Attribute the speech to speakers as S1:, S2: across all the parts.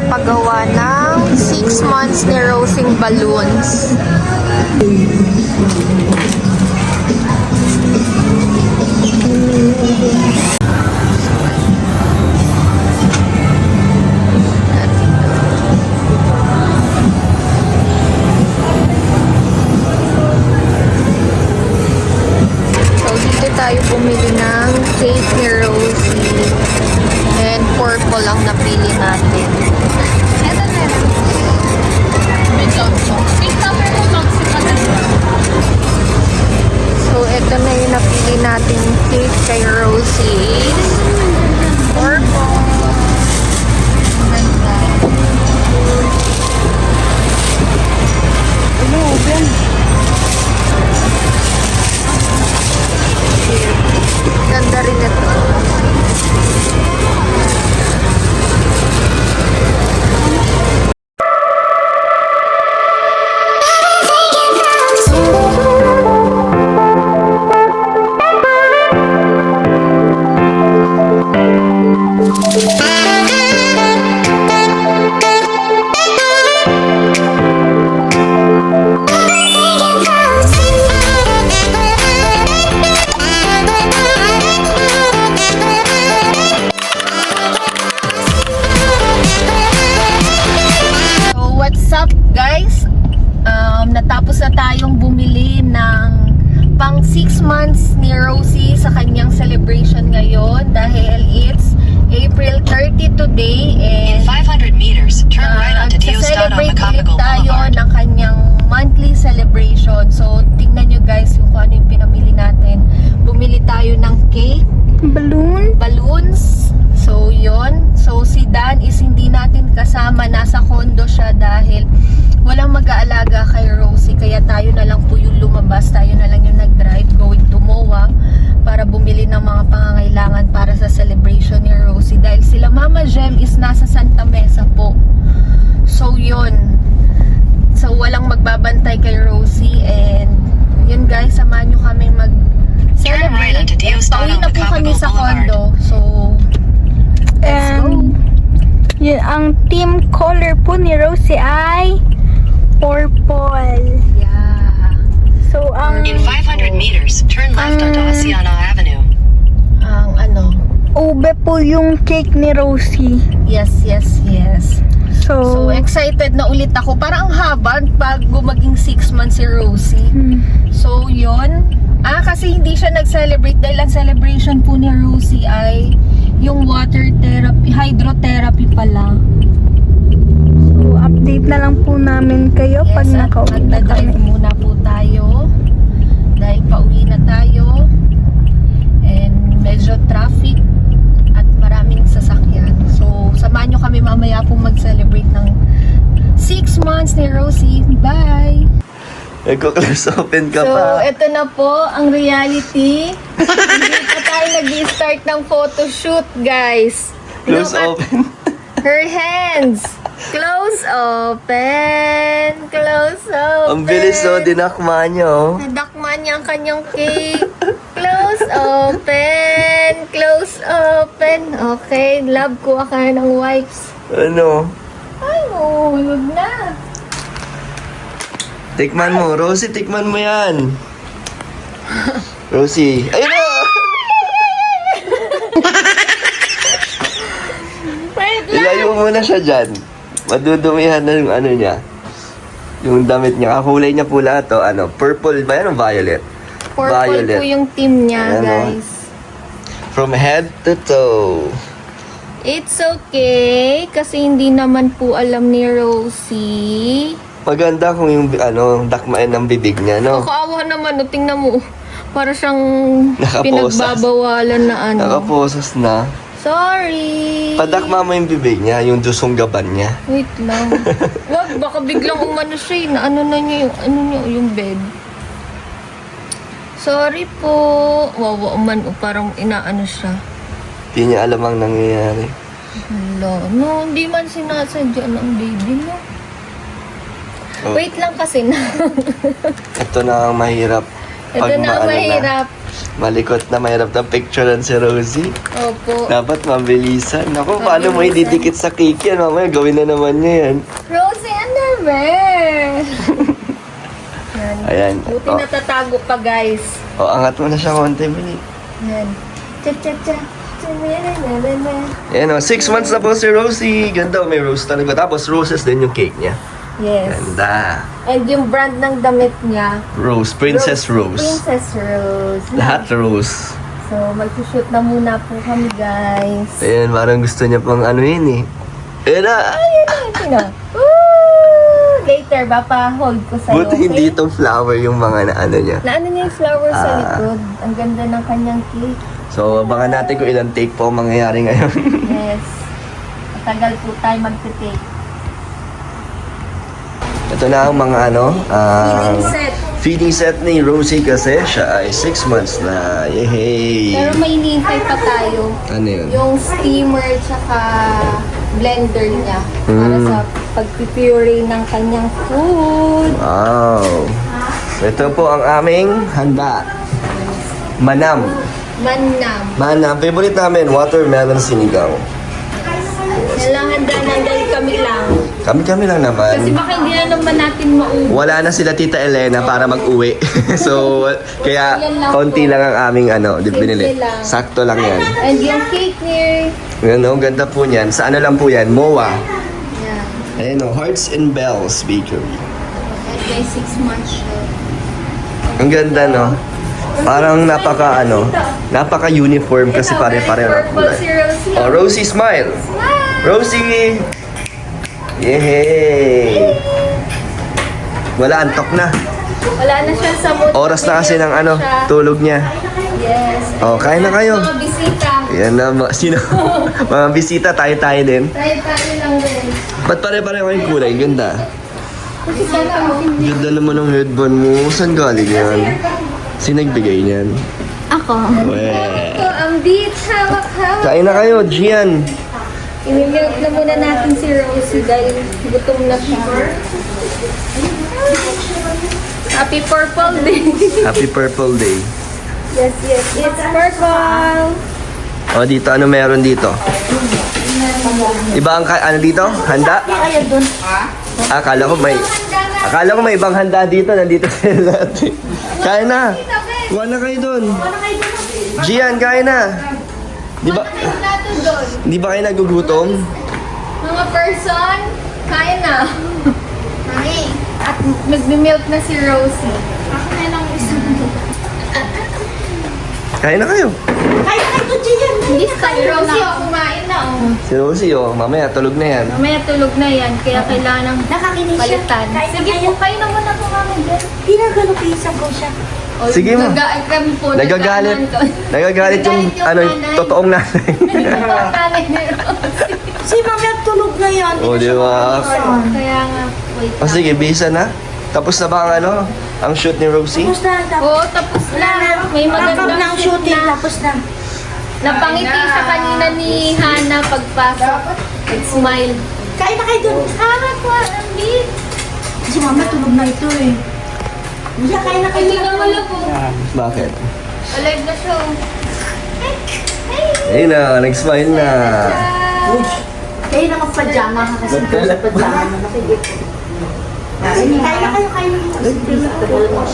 S1: magpapagawa ng 6 months ni Rosing balloons. Tayo bumili ng cake ni Rosie and purple ang napili natin.
S2: Ito na lang.
S1: So ito na yung napili natin cake kay Rosie. Purple. Ganda. Ano, Ben? Ganda rin ito. Natapos na tayong bumili ng pang 6 months ni Rosie sa kanyang celebration ngayon dahil it's April 30 today and
S3: in 500 meters, turn right onto Diosdado Macapagal
S1: tayo
S3: Boulevard.
S1: ng kanyang monthly celebration. So tingnan nyo guys kung ano yung pinamili natin. Bumili tayo ng cake, balloons. So yon. So si Dan is hindi natin kasama, nasa condo siya dahil walang mag-aalaga kay Rosie, kaya tayo na lang po yung lumabas, tayo na lang yung nag-drive going to MOA para bumili ng mga pangangailangan para sa celebration ni Rosie dahil sila Mama Jem is nasa Santa Mesa po. So yun, so walang magbabantay kay Rosie and yun guys, samahan nyo kami mag-celebrate and pauwi na po kami sa condo. So let's go.
S2: Yun, ang team color po ni Rosie ay purple.
S1: Yeah.
S2: So, ang
S3: In 500 meters, turn left onto Oceana Avenue.
S1: ang ano,
S2: ube po yung cake ni Rosie.
S1: yes. So excited na ulit ako. Parang ang haba pag maging 6 months si Rosie. So yun. Kasi hindi siya nag-celebrate dahil ang celebration po ni Rosie ay yung water therapy, hydrotherapy pala.
S2: So, update na lang po namin kayo pag
S1: Yes, at
S2: nakauwi na
S1: magdadrive
S2: kami.
S1: muna po tayo dahil pauwi na tayo and medyo traffic at maraming sasakyan. So samahan nyo kami mamaya po mag-celebrate ng 6 months ni Rosie. Bye!
S4: Nagko-close open ka
S1: So,
S4: pa.
S1: ito na po ang reality. Hindi pa tayo nag-start ng photoshoot, guys.
S4: Close
S1: Look at
S4: open.
S1: her hands. Close open. Close open.
S4: Ang bilis no, dinakma niyo.
S1: Nadakman niya ang kanyang cake. Close open. Close open. Okay, love, kuha ka na ng wipes.
S4: Ano?
S1: Ay, mahulog na.
S4: Tikman mo. Rosie, tikman mo yan. Rosie. Ayun na!
S1: Wait lang.
S4: Ilayo mo muna siya dyan. Madudumihan na yung ano niya. Yung damit niya. Kakulay niya pula to. Ano, purple ba yan o violet?
S1: Purple
S4: Violet.
S1: po yung team niya,
S4: Ayan,
S1: guys.
S4: From head to toe.
S1: It's okay, kasi hindi naman po alam ni Rosie.
S4: Maganda kung yung ano, dakmain ng bibig niya, no?
S1: Nakaawa naman, tingnan mo. Para siyang
S4: Nakaposas.
S1: pinagbabawalan na ano.
S4: Nakaposas na.
S1: Sorry.
S4: Padakma mo yung bibig niya, yung dusong gaban niya.
S1: Wait lang. Wag, baka biglang umano siya. Na ano na niya yung, yung bed. Sorry po. Wawa man, parang inaano siya.
S4: Hindi niya alam ang nangyayari.
S1: Hala. No, hindi man sinasadya ng baby, no?
S4: Oh.
S1: Wait lang kasi na.
S4: Ito na ang mahirap.
S1: Ito na ang mahirap.
S4: Malikot na mahirap na picturean si Rosie.
S1: Opo. Opo.
S4: Dapat mabilisan. Naku, paano mo ididikit sa cake yan? Mamaya gawin na naman niya yan.
S1: Rosie, ano ba?
S4: Ayan.
S1: Buti
S4: Oh,
S1: natatago pa, guys.
S4: angat mo na siya konti, Bili.
S1: Yan. Cha-cha-cha.
S4: Ayan 6 months na po si Rosie. Ganda, may rose talaga. Tapos roses din yung cake niya.
S1: Yes.
S4: Ganda.
S1: And yung brand ng damit niya,
S4: Rose, Princess Rose.
S1: Princess Rose.
S4: Lahat rose.
S1: So, mag-shoot na muna po kami, guys.
S4: Ayan, parang gusto niya pang ano yun eh. Ayan na.
S1: Sino? Woo! Later, hold ko sa'yo.
S4: Buti hindi itong flower yung mga na ano niya.
S1: Na ano niya yung flower sa
S4: Ah.
S1: likod. Ang ganda ng kanyang cake.
S4: So, abangan natin kung ilang take po ang mangyayari ngayon.
S1: Yes. Matagal po tayo magte-take.
S4: Ito na ang mga ano,
S1: Feeding set.
S4: feeding set ni Rosie kasi siya ay 6 months na. Yay!
S1: Pero may hinihintay pa tayo.
S4: Ano yun?
S1: Yung steamer tsaka blender niya. Para
S4: Mm.
S1: sa pagpipuree ng kanyang food.
S4: Wow! Ito po ang aming handa. Manam.
S1: Manam.
S4: Manam. Favorite namin, watermelon sinigang.
S1: Kailangan dahil kami lang.
S4: Kami lang naman.
S1: Kasi baka hindi na naman natin maubos.
S4: Wala na sila Tita Elena para mag-uwi. So, kaya konti lang ang aming ano, binili.
S1: lang.
S4: Sakto lang yan.
S1: And yung cake ni...
S4: Yan o, ganda po niyan. Sa ano lang po yan, MOA.
S1: Yeah.
S4: Ayan o, Hearts and Bells Bakery.
S1: At may 6 months siya.
S4: Ang ganda no? Parang napaka-uniform kasi pare-pareho na
S1: Purple si
S4: kulay.
S1: Rosie.
S4: Oh, Rosie, smile! Rosie! Yehey! Wala, antok na.
S1: Wala na siya sa mood.
S4: Oras na kasi ng ano, tulog niya.
S1: Yes.
S4: Oh, kain na kayo.
S1: Mga bisita.
S4: Yan na, sino? Mga bisita, tayo-tayo din.
S1: Tayo lang din.
S4: Ba't pare-pareho kayong kulay? Ganda.
S1: Kasi sana
S4: Ganda naman ng headband mo. Saan galing yan? Sino nagbigay niyan?
S2: Ako.
S4: Weh.
S1: Ito, ang beach, hawak-hawak.
S4: Kain na kayo, Gian.
S1: I-milk na muna natin si Rosie dahil gutom na siya. Happy Purple Day.
S4: Happy Purple Day.
S1: Yes, it's purple.
S4: O, dito, ano meron dito? Iba ang ano dito? Handa?
S2: Kaya dun.
S4: Akala ko may ibang handa dito. Nandito sila natin. Kain na. Kuha na kayo dun. Gian, kain na. Di ba kayo nagugutom?
S1: Mga person, kaya na. At magmi-milk na si Rosie. Ako na lang isa.
S4: Kain na kayo.
S1: Hindi si Rosie, kumain na.
S4: Si Rosie, mamaya tulog na yan.
S1: Mamaya tulog na yan, kaya kailangan ng
S2: Nakakinig siya.
S1: palitan. Sige po, kayo naman ako kami dyan.
S2: Pinagalupisan ko siya.
S1: O,
S4: Sige mo.
S1: kami po.
S4: Nagagalit. Nagagalit yung ano, yung totoong nanay.
S1: Totoong nanay ni Rosie.
S2: Si Mami tulog na yan.
S4: O, di ba?
S1: Kaya nga, wait
S4: O sige, bisa na. Tapos na ba ang ano? Ang shoot ni Rosie?
S2: Tapos na.
S1: Oo, tapos na. May magandang
S2: ng shooting. Tapos na.
S1: Napangiti siya kanina ni Hana pagpasok. Nag-smile.
S2: Kain na kayo dun.
S1: Hana po, Ambit.
S2: Si Mami tulog na ito eh. Hindi, kain na kayo.
S1: Hindi na wala po.
S4: Bakit?
S1: Alive na siya.
S4: Ayun na, nag-smile na.
S2: Kayo na mag-pajama ka kasi sa pajama na nakikita. Kain na kayo, kain na kayo.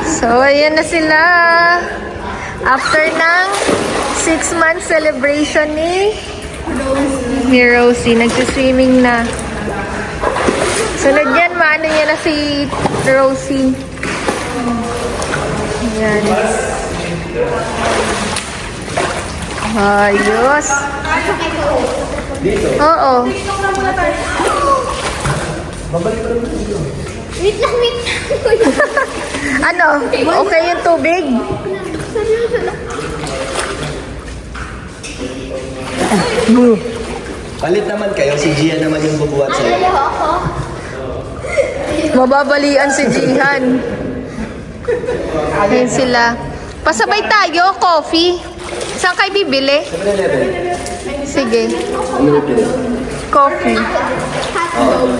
S1: So, ayan na sila. After ng 6-month celebration ni Rosie, nag-swimming na. Sunod yan, maano niya na si Rosie. Ayan. Ayos. Oo. Wait lang. Ano? Okay yung tubig?
S4: Palit naman kayo, si Gia naman yung bubuhat sa'yo.
S1: Mababalian si Jihan. Ayun sila. Pasabay tayo, coffee. Saan kayo bibili?
S4: 7-Eleven.
S1: Sige.
S4: Ano bibili?
S1: coffee.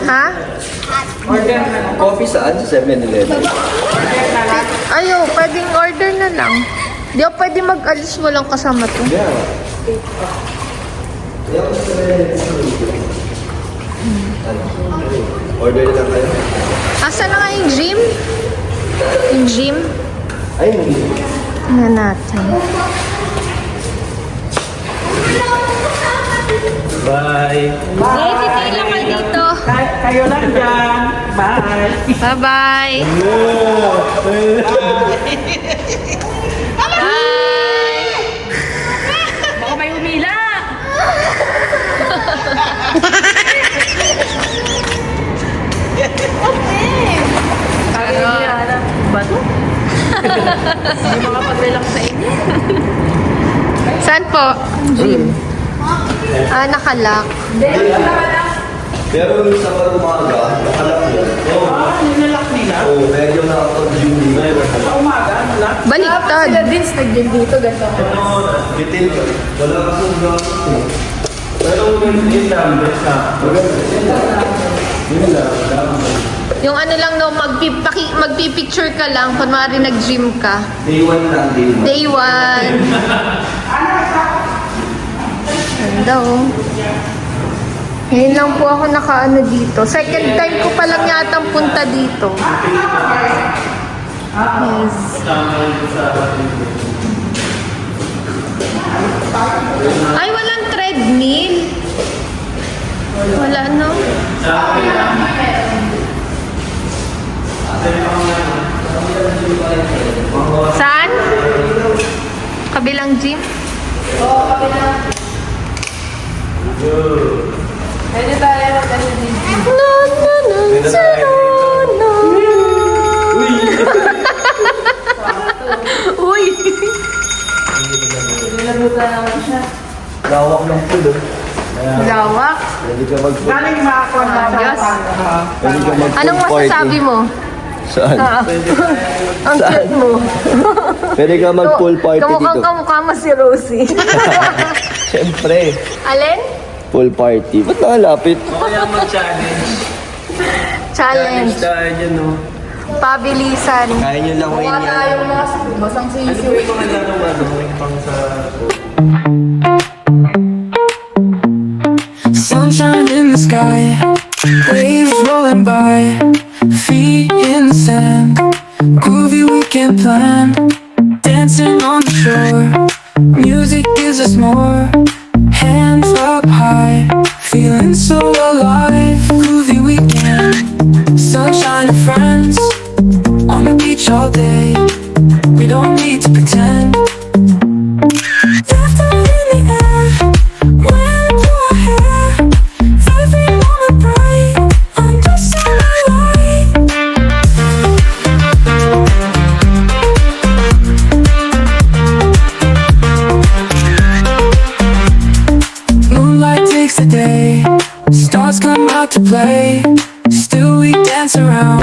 S1: Ha?
S4: Coffee saan? Sa 7-Eleven.
S1: Ayaw, pwedeng order na lang. Di ako pwede mag-alis, walang kasama to.
S4: Yeah. Order na lang kayo.
S1: Asa na nga yung gym? Yung gym?
S4: Ay, hindi.
S1: Na natin.
S4: Bye.
S1: Hey, titi lang kayo dito.
S2: Kayo lang dyan. Bye.
S1: Bye-bye. Bye.
S2: Baka may umila. Ba to? Hindi makapag-relax sa inyo.
S1: Saan po? Gym. Ah, nakalock.
S4: Pero nung sa umaga, nakalap yun.
S2: Nilalak nila.
S4: Oo, medyo nakapag-gym din.
S2: Sa umaga, nalak.
S1: Baliktad.
S2: Vince nag-gym dito, ganito.
S4: Bitin ka. Wala akong gawin.
S5: Pero yun lang, best na. Yun lang,
S1: Yung ano lang no, magpipicture ka lang, kunwari nag-gym ka.
S4: Day 1 lang, day 1.
S1: Day 1. Ganda oh. Ngayon lang po ako nakaano dito. Second time ko pa lang yata punta dito. Yes. Ay, walang treadmill. Wala no? Saan? Kabilang gym?
S2: Pwede tayo mag-gym.
S1: No, no, no, no, no. Uy!
S2: Nilabutan naman siya.
S4: Lawak ng pool.
S1: Lawak.
S4: Pwede ka mag-pool.
S2: Galing makakuha na
S1: Diyos.
S4: Pwede ka mag-pool
S1: Anong masasabi mo?
S4: Saan?
S1: Ang cute mo.
S4: Pwede ka mag-pool party
S1: Kamukhang
S4: dito.
S1: kamukha mo si Rosie.
S4: Siyempre.
S1: Alin?
S4: Pool party. Ba't nakalapit?
S5: kaya mag-challenge.
S1: Challenge.
S5: Tayo dyan, no?
S1: Pabilisan.
S4: Kaya nyo lang win yan.
S2: Basang
S5: Ano
S2: sisi.
S5: ba yung mga laro, pang sa...
S6: Sunshine in the sky, waves rolling by, feet in the sand, groovy weekend plan, dancing on the shore, music gives us more, hands up high, feeling so alive, groovy weekend, sunshine and friends, on the beach all day, we don't need to pretend. Laughter in the air, wind through our hair, every moment bright, under sunlight. Moonlight takes the day, stars come out to play, still we dance around.